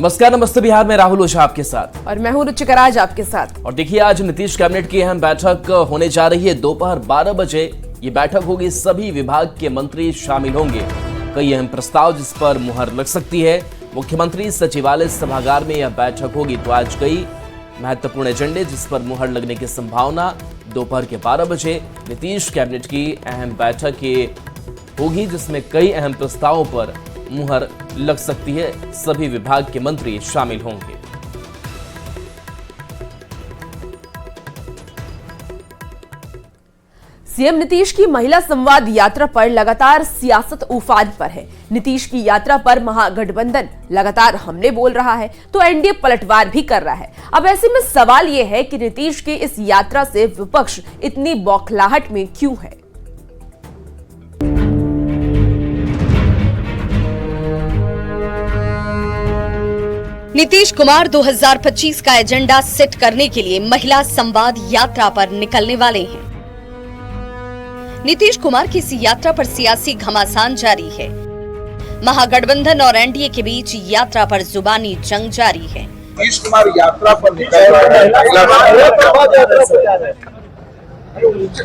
नमस्कार, नमस्ते बिहार में राहुल ओझा आपके साथ और मैं हूं रुचिका राज आपके साथ। और देखिए, आज नीतीश कैबिनेट की अहम बैठक होने जा रही है। दोपहर 12 बजे ये बैठक होगी। सभी विभाग के मंत्री शामिल होंगे। कई अहम प्रस्ताव जिस पर मुहर लग सकती है। मुख्यमंत्री सचिवालय सभागार में यह बैठक होगी। तो आज कई महत्वपूर्ण एजेंडे जिस पर मुहर लगने की संभावना। दोपहर के 12 बजे नीतीश कैबिनेट की अहम बैठक होगी, जिसमें कई अहम प्रस्तावों पर मुहर लग सकती है। सभी विभाग के मंत्री शामिल होंगे। सीएम नीतीश की महिला संवाद यात्रा पर लगातार सियासत उफान पर है। नीतीश की यात्रा पर महागठबंधन लगातार हमले बोल रहा है तो एनडीए पलटवार भी कर रहा है। अब ऐसे में सवाल यह है कि नीतीश की इस यात्रा से विपक्ष इतनी बौखलाहट में क्यों है। नीतीश कुमार 2025 का एजेंडा सेट करने के लिए महिला संवाद यात्रा पर निकलने वाले हैं। नीतीश कुमार की इस यात्रा पर सियासी घमासान जारी है। महागठबंधन और एनडीए के बीच यात्रा पर जुबानी जंग जारी है। नीतीश कुमार यात्रा पर निकल रहे हैं।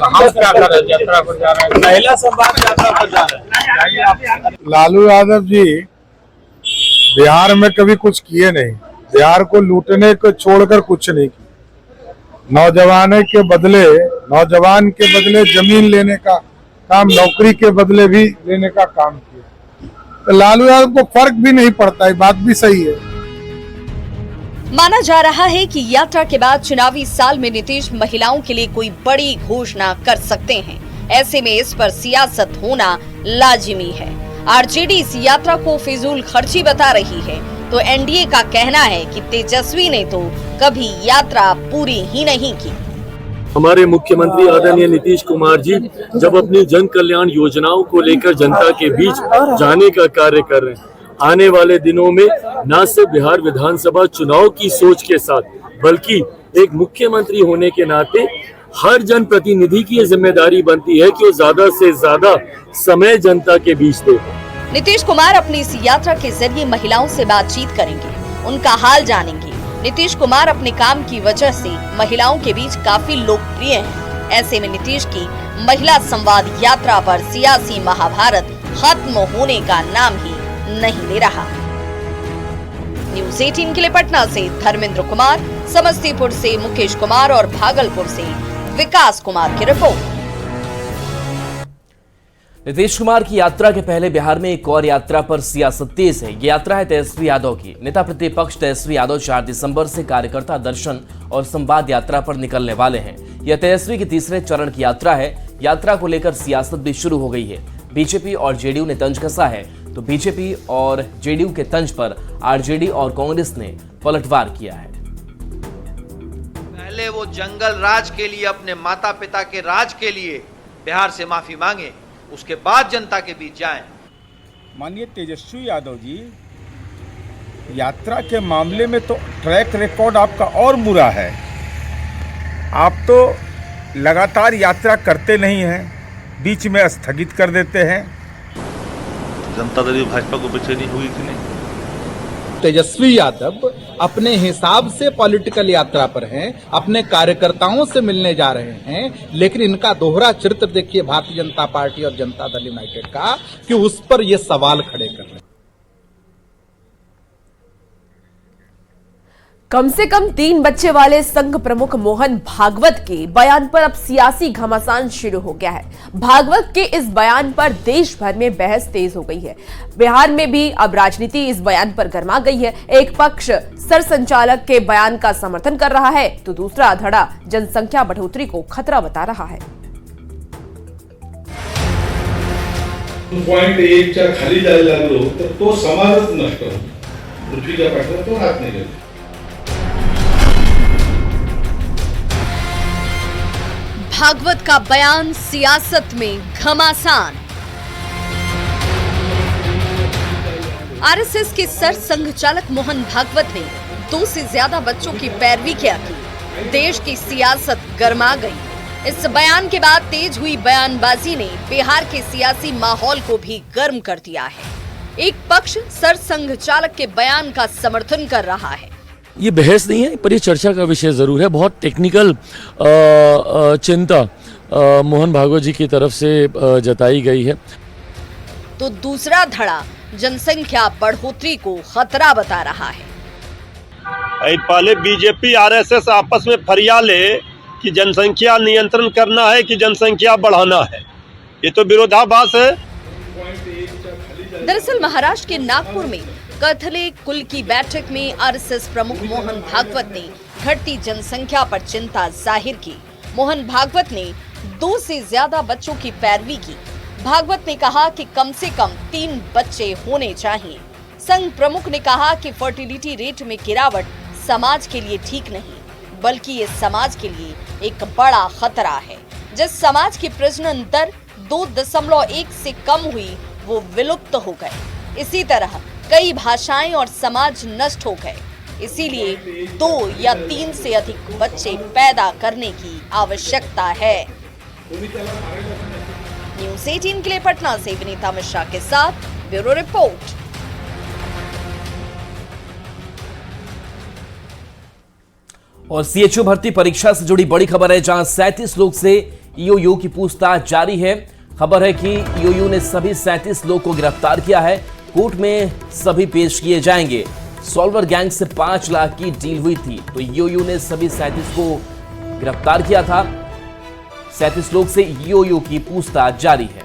हम क्या कर रहे हैं? यात्रा पर जा रहे हैं, महिला संवाद यात्रा पर जा रहे हैं। लालू यादव जी बिहार में कभी कुछ किए नहीं। बिहार को लूटने को छोड़कर कुछ नहीं किया। नौजवान के बदले जमीन लेने का काम, नौकरी के बदले भी लेने का काम किया। तो लालू यादव को फर्क भी नहीं पड़ता है। बात भी सही है। माना जा रहा है कि यात्रा के बाद चुनावी साल में नीतीश महिलाओं के लिए कोई बड़ी घोषणा कर सकते हैं। ऐसे में इस पर सियासत होना लाजिमी है। आरजेडी इस यात्रा को फिजूल खर्ची बता रही है तो एनडीए का कहना है कि तेजस्वी ने तो कभी यात्रा पूरी ही नहीं की। हमारे मुख्यमंत्री आदरणीय नीतीश कुमार जी जब अपनी जन कल्याण योजनाओं को लेकर जनता के बीच जाने का कार्य कर रहे हैं, आने वाले दिनों में न सिर्फ बिहार विधानसभा चुनाव की सोच के साथ बल्कि एक मुख्यमंत्री होने के नाते हर जन प्रतिनिधि की जिम्मेदारी बनती है कि वो ज्यादा से ज्यादा समय जनता के बीच दे। नीतीश कुमार अपनी इस यात्रा के जरिए महिलाओं से बातचीत करेंगे, उनका हाल जानेंगे। नीतीश कुमार अपने काम की वजह से महिलाओं के बीच काफी लोकप्रिय हैं। ऐसे में नीतीश की महिला संवाद यात्रा पर सियासी महाभारत खत्म होने का नाम ही नहीं ले रहा। न्यूज़ 18 के लिए पटना से धर्मेंद्र कुमार, समस्तीपुर से मुकेश कुमार और भागलपुर से विकास कुमार की रिपोर्ट। नीतीश कुमार की यात्रा के पहले बिहार में एक और यात्रा पर सियासत तेज है। ये यात्रा है तेजस्वी यादव की। नेता प्रतिपक्ष तेजस्वी यादव 4 दिसंबर से कार्यकर्ता दर्शन और संवाद यात्रा पर निकलने वाले हैं। यह तेजस्वी की तीसरे चरण की यात्रा है। यात्रा को लेकर सियासत भी शुरू हो गई है। बीजेपी और जेडीयू ने तंज कसा है तो बीजेपी और जेडीयू के तंज पर आरजेडी और कांग्रेस ने पलटवार किया है। पहले वो जंगल राज के लिए, अपने माता पिता के राज के लिए बिहार से माफी मांगे, उसके बाद जनता के बीच जाएं। माननीय तेजस्वी यादव जी, यात्रा के मामले में तो ट्रैक रिकॉर्ड आपका और बुरा है। आप तो लगातार यात्रा करते नहीं हैं, बीच में स्थगित कर देते हैं। जनता दल भाजपा को बेचैनी हुई कि नहीं? तेजस्वी यादव अपने हिसाब से पॉलिटिकल यात्रा पर हैं, अपने कार्यकर्ताओं से मिलने जा रहे हैं, लेकिन इनका दोहरा चरित्र देखिए भारतीय जनता पार्टी और जनता दल यूनाइटेड का, कि उस पर ये सवाल खड़े कर रहे हैं। कम से कम 3 बच्चे वाले संघ प्रमुख मोहन भागवत के बयान पर अब सियासी घमासान शुरू हो गया है। भागवत के इस बयान पर देश भर में बहस तेज हो गई है। बिहार में भी अब राजनीति इस बयान पर गर्मा गई है। एक पक्ष सरसंचालक के बयान का समर्थन कर रहा है तो दूसरा धड़ा जनसंख्या बढ़ोतरी को खतरा बता रहा है। 2.1 खाली जायला लागलो तर तो समाजच नष्ट होतो। पृथ्वीच्या पाठीवर तो हात नाही गेला। भागवत का बयान सियासत में घमासान। आरएसएस के सर संघचालक मोहन भागवत ने 2 से ज्यादा बच्चों की पैरवी किया की देश की सियासत गर्मा गई। इस बयान के बाद तेज हुई बयानबाजी ने बिहार के सियासी माहौल को भी गर्म कर दिया है। एक पक्ष सरसंघ चालक के बयान का समर्थन कर रहा है। ये बहस नहीं है, पर ये चर्चा का विषय जरूर है। बहुत टेक्निकल चिंता मोहन भागवत जी की तरफ से जताई गई है। तो दूसरा धड़ा जनसंख्या बढ़ोतरी को खतरा बता रहा है। पहले बीजेपी आरएसएस आपस में फरिया ले कि जनसंख्या नियंत्रण करना है कि जनसंख्या बढ़ाना है, ये तो विरोधाभास है। दरअसल महाराष्ट्र के नागपुर में कैथोलिक कुल की बैठक में आरएसएस प्रमुख मोहन भागवत ने घटती जनसंख्या पर चिंता जाहिर की। मोहन भागवत ने 2 से ज्यादा बच्चों की पैरवी की। भागवत ने कहा कि कम से कम 3 बच्चे होने चाहिए। संघ प्रमुख ने कहा कि फर्टिलिटी रेट में गिरावट समाज के लिए ठीक नहीं, बल्कि ये समाज के लिए एक बड़ा खतरा है। जिस समाज की प्रजनन दर 2.1 से कम हुई वो विलुप्त हो गए। इसी तरह कई भाषाएं और समाज नष्ट हो गए। इसीलिए 2 या 3 से अधिक बच्चे पैदा करने की आवश्यकता है। न्यूज़ 18 के लिए पटना से विनीता मिश्रा के साथ ब्यूरो रिपोर्ट। और सीएचओ भर्ती परीक्षा से जुड़ी बड़ी खबर है, जहां 37 लोग से ईओयू की पूछताछ जारी है। खबर है कि ईओयू ने सभी 37 लोग को गिरफ्तार किया है। कोर्ट में सभी पेश किए जाएंगे। सॉल्वर गैंग से 5 लाख की डील हुई थी, तो ईओयू ने सभी 37 को गिरफ्तार किया था। 37 लोग से ईओयू की पूछताछ जारी है।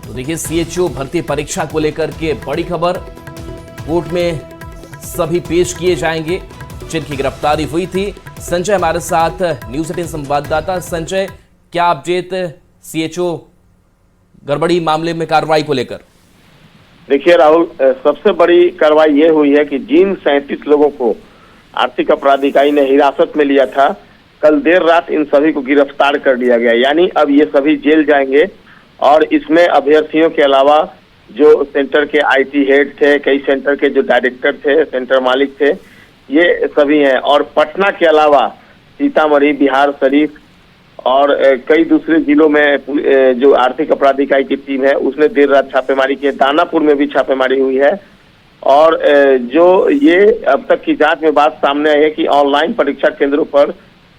तो देखिए, सीएचओ भर्ती परीक्षा को लेकर के बड़ी खबर। कोर्ट में सभी पेश किए जाएंगे जिनकी गिरफ्तारी हुई थी। संजय हमारे साथ न्यूज़ 18 संवाददाता। संजय, क्या अपडेट सीएचओ गड़बड़ी मामले में कार्रवाई को लेकर? देखिए राहुल, सबसे बड़ी कार्रवाई ये हुई है कि जिन 37 लोगों को आर्थिक अपराध इकाई ने हिरासत में लिया था, कल देर रात इन सभी को गिरफ्तार कर लिया गया। यानी अब ये सभी जेल जाएंगे और इसमें अभ्यर्थियों के अलावा जो सेंटर के आईटी हेड थे, कई सेंटर के जो डायरेक्टर थे, सेंटर मालिक थे, ये सभी हैं। और पटना के अलावा सीतामढ़ी, बिहार शरीफ और कई दूसरे जिलों में जो आर्थिक अपराध इकाई की टीम है उसने देर रात छापेमारी की है। दानापुर में भी छापेमारी हुई है। और जो ये अब तक की जांच में बात सामने आई है कि ऑनलाइन परीक्षा केंद्रों पर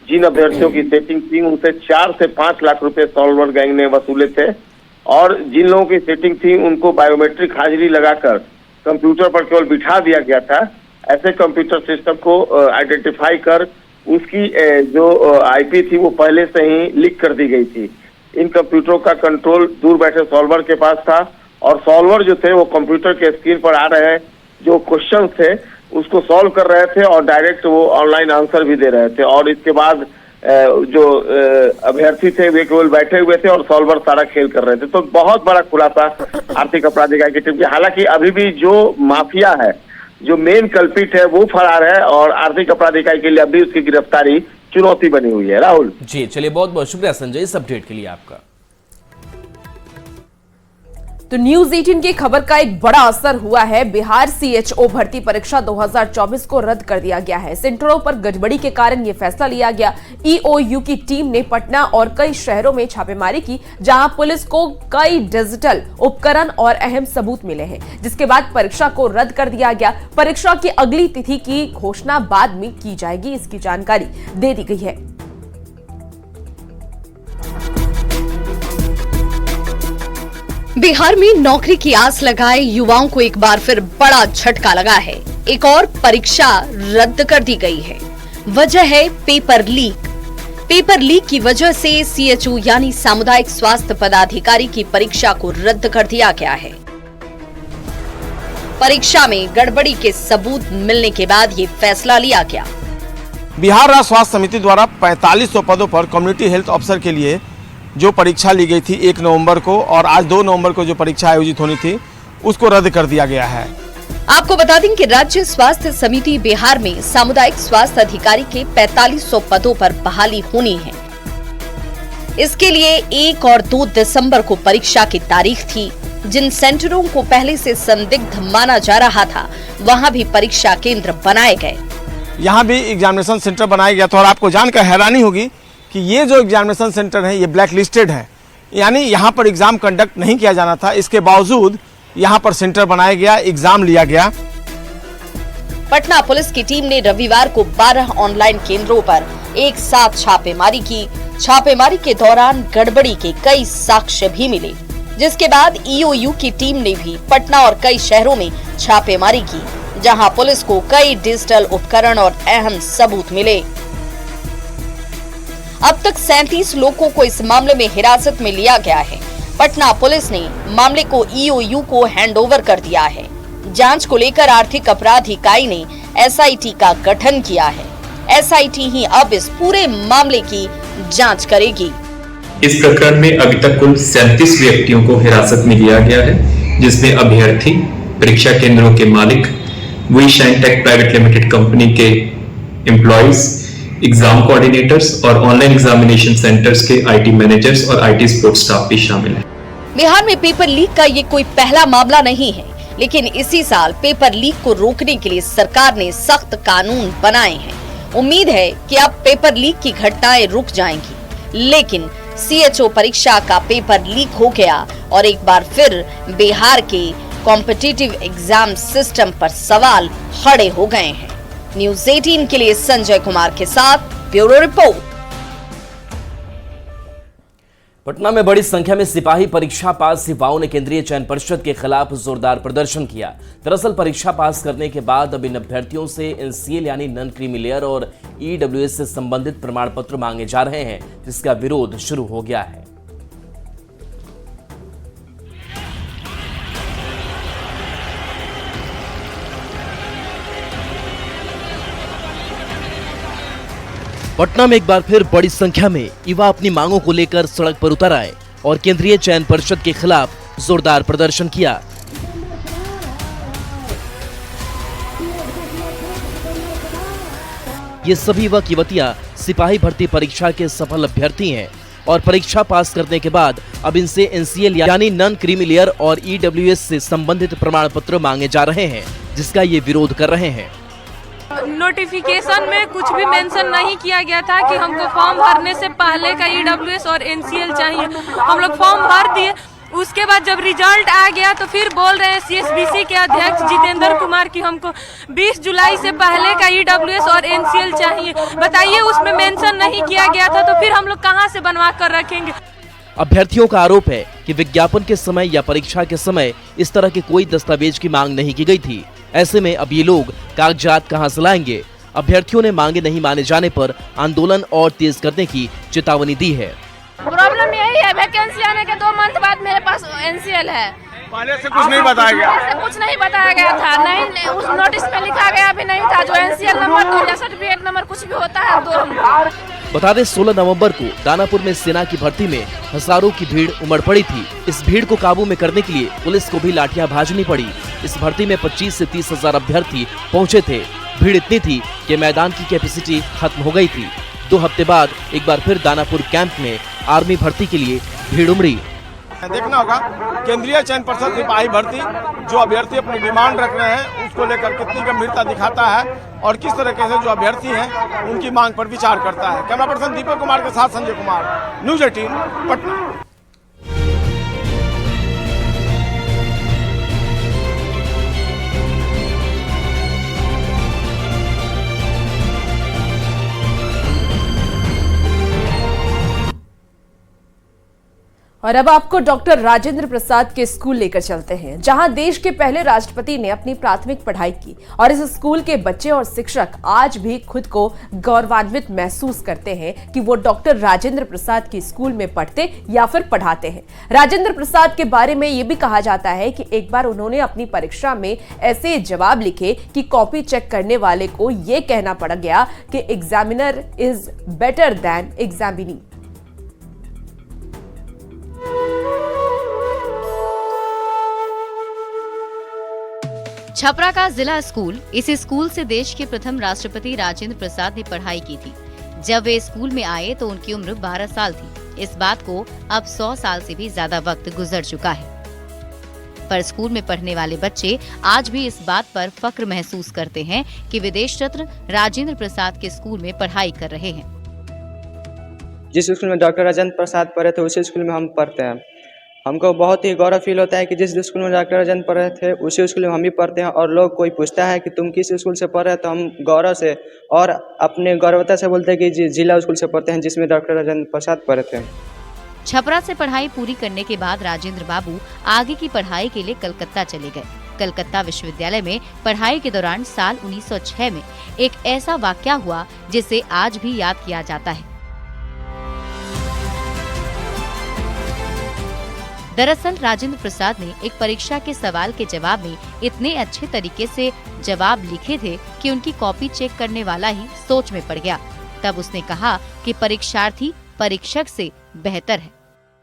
जिन अभ्यर्थियों की सेटिंग थी उनसे 4 से 5 लाख रुपए सॉल्वर गैंग ने वसूले थे। और जिन लोगों की सेटिंग थी उनको बायोमेट्रिक हाजिरी लगाकर कंप्यूटर पर केवल बिठा दिया गया था। ऐसे कंप्यूटर सिस्टम को आइडेंटिफाई कर उसकी जो आईपी थी वो पहले से ही लीक कर दी गई थी। इन कंप्यूटरों का कंट्रोल दूर बैठे सॉल्वर के पास था और सॉल्वर जो थे वो कंप्यूटर के स्क्रीन पर आ रहे जो क्वेश्चन थे उसको सॉल्व कर रहे थे और डायरेक्ट वो ऑनलाइन आंसर भी दे रहे थे। और इसके बाद जो अभ्यर्थी थे वे केवल बैठे हुए थे और सॉल्वर सारा खेल कर रहे थे। तो बहुत बड़ा खुलासा आर्थिक अपराध इकाई की टीम की। हालांकि अभी भी जो माफिया है, जो मेन कल्पिट है, वो फरार है और आर्थिक अपराध इकाई के लिए अभी उसकी गिरफ्तारी चुनौती बनी हुई है। राहुल जी, चलिए, बहुत बहुत शुक्रिया संजय इस अपडेट के लिए आपका। तो न्यूज़ 18 की खबर का एक बड़ा असर हुआ है। बिहार सीएचओ भर्ती परीक्षा 2024 को रद्द कर दिया गया है। सेंटरों पर गड़बड़ी के कारण यह फैसला लिया गया। ईओयू की टीम ने पटना और कई शहरों में छापेमारी की, जहां पुलिस को कई डिजिटल उपकरण और अहम सबूत मिले हैं, जिसके बाद परीक्षा को रद्द कर दिया गया। परीक्षा की अगली तिथि की घोषणा बाद में की जाएगी, इसकी जानकारी दे दी गई है। बिहार में नौकरी की आस लगाए युवाओं को एक बार फिर बड़ा झटका लगा है। एक और परीक्षा रद्द कर दी गई है। वजह है पेपर लीक। पेपर लीक की वजह से सीएचओ यानी सामुदायिक स्वास्थ्य पदाधिकारी की परीक्षा को रद्द कर दिया गया है। परीक्षा में गड़बड़ी के सबूत मिलने के बाद ये फैसला लिया गया। बिहार राज्य स्वास्थ्य समिति द्वारा 4500 पदों पर कम्युनिटी हेल्थ ऑफिसर के लिए जो परीक्षा ली गई थी 1 नवंबर को और आज 2 नवंबर को जो परीक्षा आयोजित होनी थी उसको रद्द कर दिया गया है। आपको बता दें कि राज्य स्वास्थ्य समिति बिहार में सामुदायिक स्वास्थ्य अधिकारी के 4500 पदों पर बहाली होनी है। इसके लिए 1 और 2 दिसंबर को परीक्षा की तारीख थी। जिन सेंटरों को पहले से संदिग्ध माना जा रहा था वहां भी परीक्षा केंद्र बनाए गए। यहाँ भी एग्जामिनेशन सेंटर बनाया गया था और आपको जानकर हैरानी होगी कि ये जो एग्जामिनेशन सेंटर है ये ब्लैक लिस्टेड है। यानी यहाँ पर एग्जाम कंडक्ट नहीं किया जाना था। इसके बावजूद यहाँ पर सेंटर बनाया गया, एग्जाम लिया गया। पटना पुलिस की टीम ने रविवार को 12 ऑनलाइन केंद्रों पर एक साथ छापेमारी की। छापेमारी के दौरान गड़बड़ी के कई साक्ष्य भी मिले, जिसके बाद ईओयू की टीम ने भी पटना और कई शहरों में छापेमारी की, जहां पुलिस को कई डिजिटल उपकरण और अहम सबूत मिले। अब तक 37 लोगों को इस मामले में हिरासत में लिया गया है। पटना पुलिस ने मामले को ईओयू को हैंडओवर कर दिया है। जांच को लेकर आर्थिक अपराध इकाई ने एसआईटी का गठन किया है। एसआईटी ही अब इस पूरे मामले की जांच करेगी। इस प्रकरण में अभी तक कुल 37 व्यक्तियों को हिरासत में लिया गया है, जिसमें अभ्यर्थी, परीक्षा केंद्रों के मालिक, V Shine Tech private limited company के एम्प्लॉइज, एग्जाम कोऑर्डिनेटर्स और ऑनलाइन एग्जामिनेशन सेंटर्स के आईटी मैनेजर्स और आईटी सपोर्ट स्टाफ भी शामिल है। बिहार में पेपर लीक का ये कोई पहला मामला नहीं है, लेकिन इसी साल पेपर लीक को रोकने के लिए सरकार ने सख्त कानून बनाए हैं। उम्मीद है कि अब पेपर लीक की घटनाएं रुक जाएंगी, लेकिन सीएचओ परीक्षा का पेपर लीक हो गया और एक बार फिर बिहार के कॉम्पिटिटिव एग्जाम सिस्टम पर सवाल खड़े हो गए हैं। न्यूज़ 18 के लिए संजय कुमार के साथ ब्यूरो रिपोर्ट। पटना में बड़ी संख्या में सिपाही परीक्षा पास युवाओं ने केंद्रीय चयन परिषद के खिलाफ जोरदार प्रदर्शन किया। दरअसल परीक्षा पास करने के बाद अब इन अभ्यर्थियों से एनसीएल यानी नॉन क्रीमी लेयर और ईडब्ल्यूएस से संबंधित प्रमाण पत्र मांगे जा रहे हैं, जिसका विरोध शुरू हो गया है। पटना में एक बार फिर बड़ी संख्या में युवा अपनी मांगों को लेकर सड़क पर उतर आए और केंद्रीय चयन परिषद के खिलाफ जोरदार प्रदर्शन किया। ये सभी युवक युवतियां सिपाही भर्ती परीक्षा के सफल अभ्यर्थी हैं और परीक्षा पास करने के बाद अब इनसे एनसीएल यानी नॉन क्रीमी लेयर और ईडब्ल्यूएस से संबंधित प्रमाण पत्र मांगे जा रहे हैं, जिसका ये विरोध कर रहे हैं। नोटिफिकेशन में कुछ भी मेंशन नहीं किया गया था कि हमको फॉर्म भरने से पहले का ईडब्ल्यूएस और एनसीएल चाहिए। हम लोग फॉर्म भर दिए, उसके बाद जब रिजल्ट आ गया तो फिर बोल रहे हैं सीएसबीसी के अध्यक्ष जितेंद्र कुमार की हमको 20 जुलाई से पहले का ईडब्ल्यूएस और एनसीएल चाहिए। बताइए, उसमें मेंशन नहीं किया गया था तो फिर हम लोग कहां से बनवा कर रखेंगे। अभ्यर्थियों का आरोप है कि विज्ञापन के समय या परीक्षा के समय इस तरह के कोई दस्तावेज की मांग नहीं की गई थी। ऐसे में अब ये लोग कागजात कहां से लाएंगे। अभ्यर्थियों ने मांगे नहीं माने जाने पर आंदोलन और तेज करने की चेतावनी दी है। प्रॉब्लम यही है, वैकेंसी आने के 2 मंथ बाद मेरे पास एनसीएल है। पहले से कुछ नहीं बताया गया, पहले से कुछ नहीं बताया गया था, नहीं उस नोटिस में लिखा गया भी नहीं था। जो एनसीएल नंबर दो या सर्टिफिकेट नंबर कुछ भी होता है दो। बता दें 16 नवंबर को दानापुर में सेना की भर्ती में हजारों की भीड़ उमड़ पड़ी थी। इस भीड़ को काबू में करने के लिए पुलिस को भी लाठियां भाजनी पड़ी। इस भर्ती में 25 से 30 हजार अभ्यर्थी पहुंचे थे। भीड़ इतनी थी कि मैदान की कैपेसिटी खत्म हो गई थी। 2 हफ्ते बाद एक बार फिर दानापुर कैंप में आर्मी भर्ती के लिए भीड़ उमड़ी। देखना होगा केंद्रीय चयन परिषद सिपाही भर्ती जो अभ्यर्थी अपनी डिमांड रख रहे हैं उसको लेकर कितनी गंभीरता दिखाता है और किस तरीके से जो अभ्यर्थी हैं उनकी मांग पर विचार करता है। कैमरा पर्सन दीपक कुमार के साथ संजय कुमार, न्यूज़ 18 पटना। और अब आपको डॉक्टर राजेंद्र प्रसाद के स्कूल लेकर चलते हैं, जहां देश के पहले राष्ट्रपति ने अपनी प्राथमिक पढ़ाई की और इस स्कूल के बच्चे और शिक्षक आज भी खुद को गौरवान्वित महसूस करते हैं कि वो डॉक्टर राजेंद्र प्रसाद के स्कूल में पढ़ते या फिर पढ़ाते हैं। राजेंद्र प्रसाद के बारे में ये भी कहा जाता है कि एक बार उन्होंने अपनी परीक्षा में ऐसे जवाब लिखे कि कॉपी चेक करने वाले को ये कहना पड़ गया कि examiner is better than examinee. Chhapra का जिला स्कूल, इस स्कूल से देश के प्रथम राष्ट्रपति राजेंद्र प्रसाद ने पढ़ाई की थी। जब वे स्कूल में आए तो उनकी उम्र 12 साल थी। इस बात को अब 100 साल से भी ज्यादा वक्त गुजर चुका है, पर स्कूल में पढ़ने वाले बच्चे आज भी इस बात पर फख्र महसूस करते हैं कि विदेश रत्न राजेंद्र प्रसाद के स्कूल में पढ़ाई कर रहे हैं। जिस स्कूल में डॉक्टर राजेंद्र प्रसाद पढ़े थे उसी स्कूल में हम पढ़ते हैं। हमको बहुत ही गौरव फील होता है कि जिस स्कूल में डॉक्टर राजेंद्र पढ़े थे उसी स्कूल में हम भी पढ़ते हैं। और लोग कोई पूछता है कि तुम किस स्कूल से पढ़ रहे हो, तो हम गौरव से और अपने गौरवता से बोलते हैं कि जिला स्कूल से पढ़ते हैं जिसमें डॉक्टर राजेंद्र प्रसाद पढ़े थे। छपरा से पढ़ाई पूरी करने के बाद राजेंद्र बाबू आगे की पढ़ाई के लिए कलकत्ता चले गए। कलकत्ता विश्वविद्यालय में पढ़ाई के दौरान साल 1906 में एक ऐसा वाकया हुआ जिसे आज भी याद किया जाता है। दरअसल राजेंद्र प्रसाद ने एक परीक्षा के सवाल के जवाब में इतने अच्छे तरीके से जवाब लिखे थे कि उनकी कॉपी चेक करने वाला ही सोच में पड़ गया। तब उसने कहा कि परीक्षार्थी परीक्षक से बेहतर है।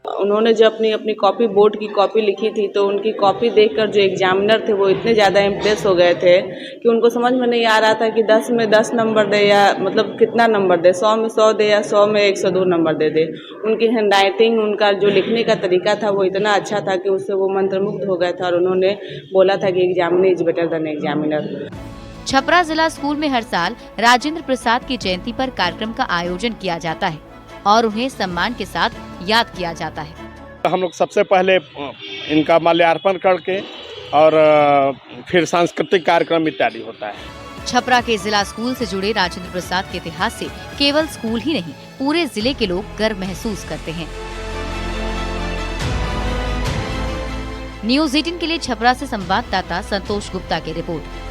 उन्होंने जब अपनी कॉपी, बोर्ड की कॉपी लिखी थी तो उनकी कॉपी देखकर जो एग्जामिनर थे वो इतने ज़्यादा इम्प्रेस हो गए थे कि उनको समझ में नहीं आ रहा था कि 10 में 10 नंबर दे या मतलब कितना नंबर दे, 100 में 100 दे या 100 में 102 नंबर दे दे। उनकी हैंड राइटिंग, उनका जो लिखने का तरीका था वो इतना अच्छा था कि उससे वो मंत्रमुग्ध हो गए थे और उन्होंने बोला था कि examiner is better than examiner. Chhapra जिला स्कूल में हर साल राजेंद्र प्रसाद की जयंती पर कार्यक्रम का आयोजन किया जाता है और उन्हें सम्मान के साथ याद किया जाता है। हम लोग सबसे पहले इनका माल्यार्पण करके और फिर सांस्कृतिक कार्यक्रम इत्यादि होता है। छपरा के जिला स्कूल से जुड़े राजेंद्र प्रसाद के इतिहास से केवल स्कूल ही नहीं पूरे जिले के लोग गर्व महसूस करते हैं। न्यूज़ 18 के लिए छपरा से संवाददाता संतोष गुप्ता की रिपोर्ट।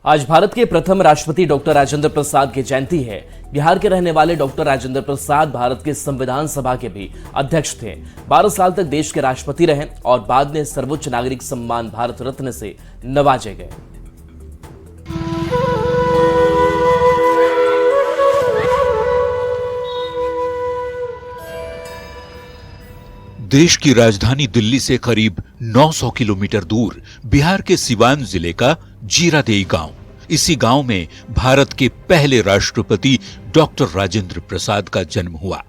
आज भारत के प्रथम राष्ट्रपति डॉक्टर राजेंद्र प्रसाद की जयंती है। बिहार के रहने वाले डॉक्टर राजेंद्र प्रसाद भारत के संविधान सभा के भी अध्यक्ष थे। 12 साल तक देश के राष्ट्रपति रहे और बाद में सर्वोच्च नागरिक सम्मान भारत रत्न से नवाजे गए। देश की राजधानी दिल्ली से करीब 900 किलोमीटर दूर बिहार के सिवान जिले का जीरादेई गांव, इसी गांव में भारत के पहले राष्ट्रपति डॉक्टर राजेंद्र प्रसाद का जन्म हुआ।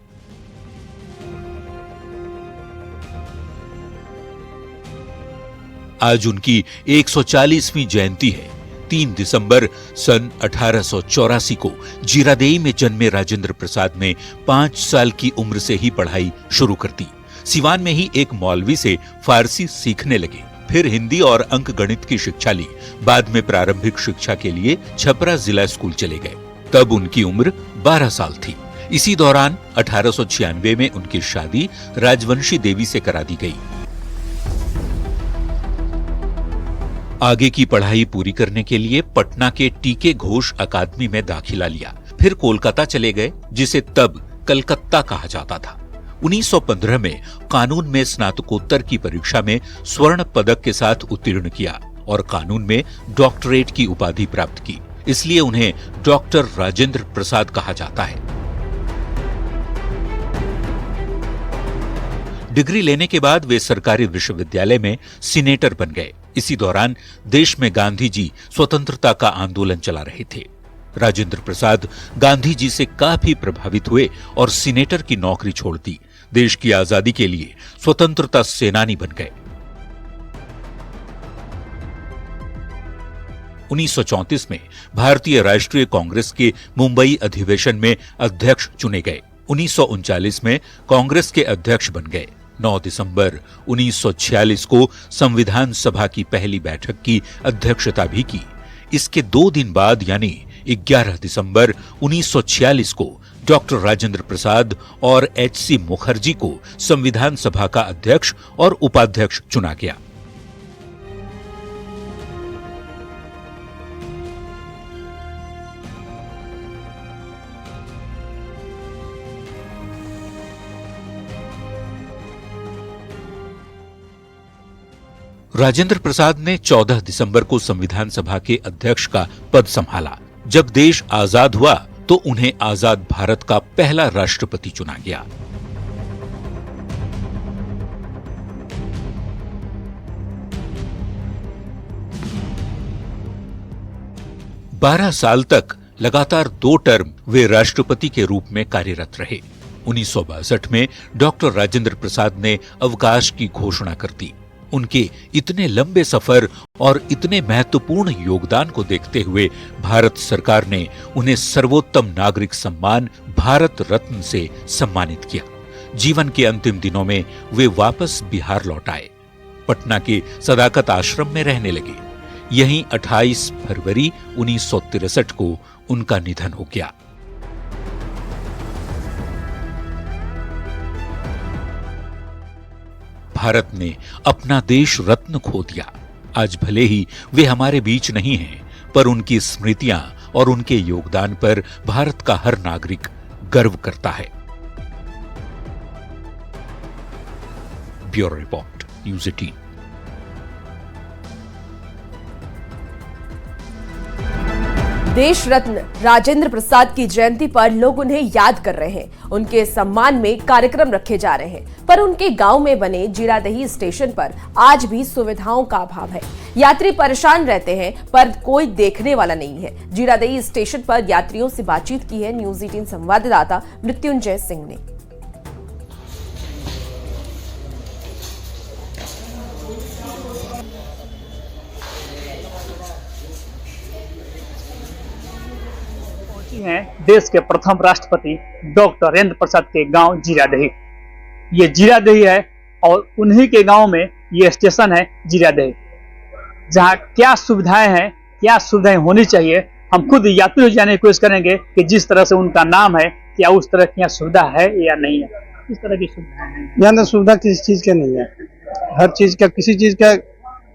आज उनकी 140वीं जयंती है। 3 दिसंबर सन 1884 को जीरादेई में जन्मे राजेंद्र प्रसाद ने 5 साल की उम्र से ही पढ़ाई शुरू कर दी। सिवान में ही एक मौलवी से फारसी सीखने लगे, फिर हिंदी और अंक गणित की शिक्षा ली। बाद में प्रारंभिक शिक्षा के लिए छपरा जिला स्कूल चले गए। तब उनकी उम्र 12 साल थी। इसी दौरान 1896 में उनकी शादी राजवंशी देवी से करा दी गई। आगे की पढ़ाई पूरी करने के लिए पटना के टीके घोष अकादमी में दाखिला लिया। फिर कोलकाता चले गए, जिसे तब कलकत्ता कहा जाता था। 1915 में कानून में स्नातकोत्तर की परीक्षा में स्वर्ण पदक के साथ उत्तीर्ण किया और कानून में डॉक्टरेट की उपाधि प्राप्त की। इसलिए उन्हें डॉक्टर राजेंद्र प्रसाद कहा जाता है। डिग्री लेने के बाद वे सरकारी विश्वविद्यालय में सीनेटर बन गए। इसी दौरान देश में गांधी जी स्वतंत्रता का आंदोलन चला रहे थे। राजेंद्र प्रसाद गांधी जी से काफी प्रभावित हुए और सीनेटर की नौकरी छोड़ दी। देश की आजादी के लिए स्वतंत्रता सेनानी बन गए। 1934 में भारतीय राष्ट्रीय कांग्रेस के मुंबई अधिवेशन में अध्यक्ष चुने गए। 1939 में कांग्रेस के अध्यक्ष बन गए। 9 दिसंबर 1946 को संविधान सभा की पहली बैठक की अध्यक्षता भी की। इसके 2 दिन बाद यानी 11 दिसंबर 1946 को डॉक्टर राजेंद्र प्रसाद और H.C. मुखर्जी को संविधान सभा का अध्यक्ष और उपाध्यक्ष चुना गया। राजेंद्र प्रसाद ने 14 दिसंबर को संविधान सभा के अध्यक्ष का पद संभाला। जब देश आजाद हुआ तो उन्हें आजाद भारत का पहला राष्ट्रपति चुना गया। बारह साल तक लगातार 2 टर्म वे राष्ट्रपति के रूप में कार्यरत रहे। 1962 में डॉक्टर राजेंद्र प्रसाद ने अवकाश की घोषणा कर दी। उनके इतने लंबे सफर और इतने महत्वपूर्ण योगदान को देखते हुए भारत सरकार ने उन्हें सर्वोत्तम नागरिक सम्मान भारत रत्न से सम्मानित किया। जीवन के अंतिम दिनों में वे वापस बिहार लौट आए, पटना के सदाकत आश्रम में रहने लगे। यहीं 28 फरवरी 1963 को उनका निधन हो गया। भारत ने अपना देश रत्न खो दिया। आज भले ही वे हमारे बीच नहीं हैं, पर उनकी स्मृतियां और उनके योगदान पर भारत का हर नागरिक गर्व करता है। Bureau report, news 18। देश रत्न राजेंद्र प्रसाद की जयंती पर लोग उन्हें याद कर रहे हैं। उनके सम्मान में कार्यक्रम रखे जा रहे हैं, पर उनके गांव में बने जीरादेही स्टेशन पर आज भी सुविधाओं का अभाव है। यात्री परेशान रहते हैं, पर कोई देखने वाला नहीं है। जीरादेही स्टेशन पर यात्रियों से बातचीत की है न्यूज़ 18 संवाददाता मृत्युंजय सिंह ने। हैं देश के प्रथम राष्ट्रपति डॉक्टर राजेंद्र प्रसाद के गांव जीरादेही। ये जीरादेही है और उन्हीं के गांव में ये स्टेशन है जीरादेही, जहां क्या सुविधाएं हैं, क्या सुविधाएं होनी चाहिए, हम खुद यात्री जाने की कोशिश करेंगे कि जिस तरह से उनका नाम है क्या उस तरह की सुविधा है या नहीं है। इस तरह की सुविधा है यहाँ तो सुविधा किसी चीज का नहीं है। हर चीज का, किसी चीज का,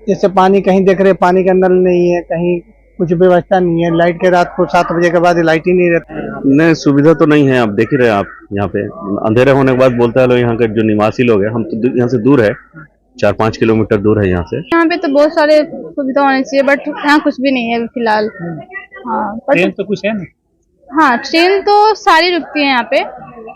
जैसे पानी कहीं देख रहे पानी का नल नहीं है, कहीं कुछ व्यवस्था नहीं है। लाइट के रात को 7 बजे के बाद लाइट ही नहीं रहती। नहीं, सुविधा तो नहीं है। आप देख ही रहे हैं, आप यहाँ पे अंधेरे होने के बाद बोलता है लोग, यहाँ के जो निवासी लोग हैं, हम तो यहाँ से दूर है, 4-5 किलोमीटर दूर है यहाँ से। यहाँ पे तो बहुत सारे सुविधा होनी चाहिए, बट यहाँ कुछ भी नहीं है फिलहाल। हाँ, ट्रेन तो कुछ है ना? हाँ, ट्रेन तो सारी रुकती है यहाँ पे,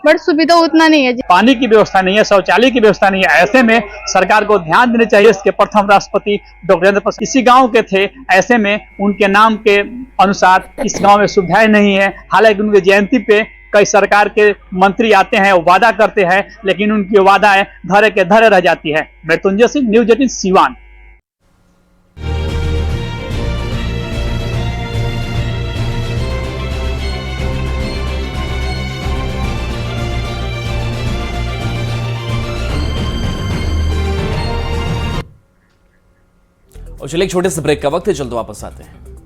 बट सुविधा उतना नहीं है। पानी की व्यवस्था नहीं है, शौचालय की व्यवस्था नहीं है। ऐसे में सरकार को ध्यान देना चाहिए। इसके प्रथम राष्ट्रपति डॉक्टर राजेंद्र प्रसाद इसी गांव के थे। ऐसे में उनके नाम के अनुसार इस गांव में सुविधाएं नहीं है। हालांकि उनकी जयंती पे कई सरकार के मंत्री आते हैं, वादा करते हैं, लेकिन उनकी वादाएं धरे के धरे रह जाती है। मृत्युंजय सिंह, न्यूज़ 18 सीवान। और चलिए एक छोटे से ब्रेक का वक्त है, जल्द वापस आते हैं।